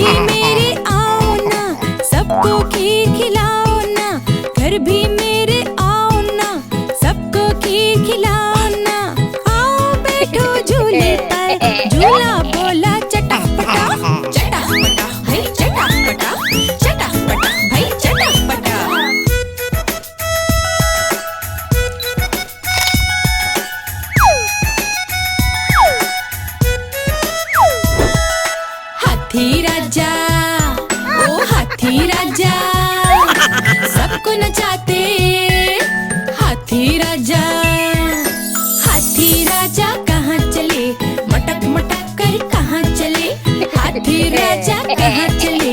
भी मेरे आओ ना, सबको खीर खिलाओ ना। घर भी मेरे आओ ना, सबको खीर खिलाओ ना। आओ बैठो झूले पर, झूला बोला चटपटा, चटपटा भाई चटपटा, चटपटा भाई चटपटा। हाथी राजा, ओ हाथी राजा, सबको नचाते हाथी राजा। हाथी राजा कहाँ चले, मटक मटक कर कहाँ चले। हाथी राजा कहाँ चले।